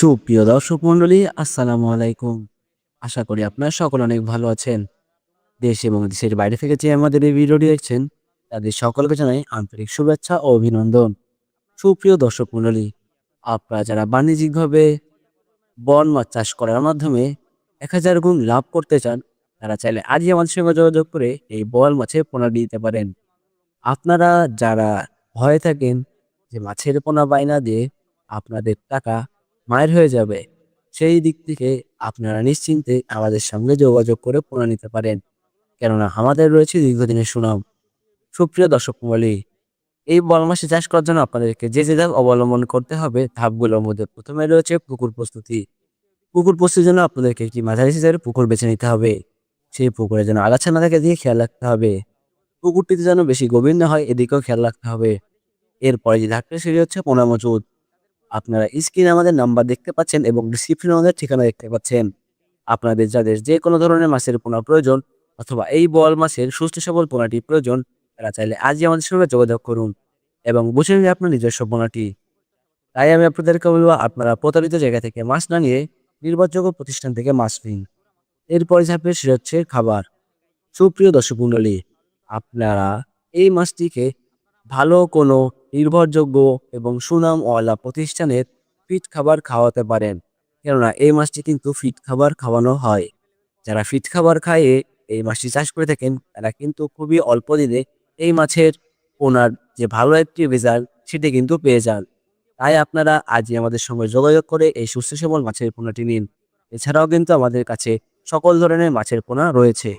সুপ্রিয় দর্শক মন্ডলী, আসসালামু আলাইকুম। আশা করি আপনারা সকলে অনেক ভালো আছেন। দেশ এবং দেশের বাইরে থেকে যে আমাদের এই ভিডিওটি দেখছেন, তাদের সকলকে জানাই আন্তরিক শুভেচ্ছা ও অভিনন্দন। সুপ্রিয় দর্শক মন্ডলী, আপনারা যারা বাণিজ্যিকভাবে বন মাছ চাষ করার মাধ্যমে ১,০০০ গুণ লাভ করতে চান, তারা চাইলে আজই আমাদের সঙ্গে যোগাযোগ করে এই বোয়াল মাছের পোনা দিতে পারেন। আপনারা যারা ভয়ে থাকেন যে মাছের পোনা বায়না দিয়ে আপনাদের টাকা মায়ের হয়ে যাবে, সেই দিক থেকে আপনারা নিশ্চিন্তে আমাদের সঙ্গে যোগাযোগ করে পোনা নিতে পারেন, কেননা আমাদের রয়েছে দীর্ঘদিনের সুনাম। সুপ্রিয় দর্শক মণ্ডলী, এই বোয়াল মাছ চাষ করার জন্য আপনাদেরকে যে ধাপ অবলম্বন করতে হবে ধাপগুলোর মধ্যে প্রথমে রয়েছে পুকুর প্রস্তুতি। পুকুর প্রস্তুতির জন্য আপনাদেরকে একটি মাঝারি সাইজের পুকুর বেছে নিতে হবে। সেই পুকুরে যেন আগাছা না থাকে দিয়ে খেয়াল রাখতে হবে। পুকুরটিতে যেন বেশি গভীর না হয়, এদিকেও খেয়াল রাখতে হবে। এরপরে যে ধাপটা সেটি হচ্ছে পোনা মজুত। আপনারা স্ক্রিনে আমাদের নাম্বার দেখতে পাচ্ছেন এবং ডিসক্রিপশনে আমাদের ঠিকানা দেখতে পাচ্ছেন। আপনাদের যাদের যে কোনো ধরনের মাছের পোনা প্রয়োজন অথবা এই বোয়াল মাছের সুস্থ সবল পোনাটি প্রয়োজন, তারা চাইলে আজই আমাদের সঙ্গে যোগাযোগ করুন এবং বুঝে নিন আপনার নিজস্ব পোনাটি। তাই আমি আপনাদেরকে বলবো, আপনারা প্রতারিত জায়গা থেকে মাছ না নিয়ে নির্ভরযোগ্য প্রতিষ্ঠান থেকে মাছ নিন। এরপরে ধাপে সেটা হচ্ছে খাবার। সুপ্রিয় দর্শক মণ্ডলী, আপনারা এই মাছটিকে ভালো কোনো নির্ভরযোগ্য এবং সুনামওয়ালা প্রতিষ্ঠানের ফিট খাবার খাওয়াতে পারেন, কেননা এই মাছটি কিন্তু ফিট খাবার খাওয়ানো হয়। যারা ফিট খাবার খাইয়ে এই মাছটি চাষ করে থাকেন, তারা কিন্তু খুবই অল্প দিনে এই মাছের পোনার যে ভালো একটি রেজাল্ট সেটি কিন্তু পেয়ে যান। তাই আপনারা আজই আমাদের সঙ্গে যোগাযোগ করে এই সুস্থ সবল মাছের পোনাটি নিন। এছাড়াও কিন্তু আমাদের কাছে সকল ধরনের মাছের পোনা রয়েছে।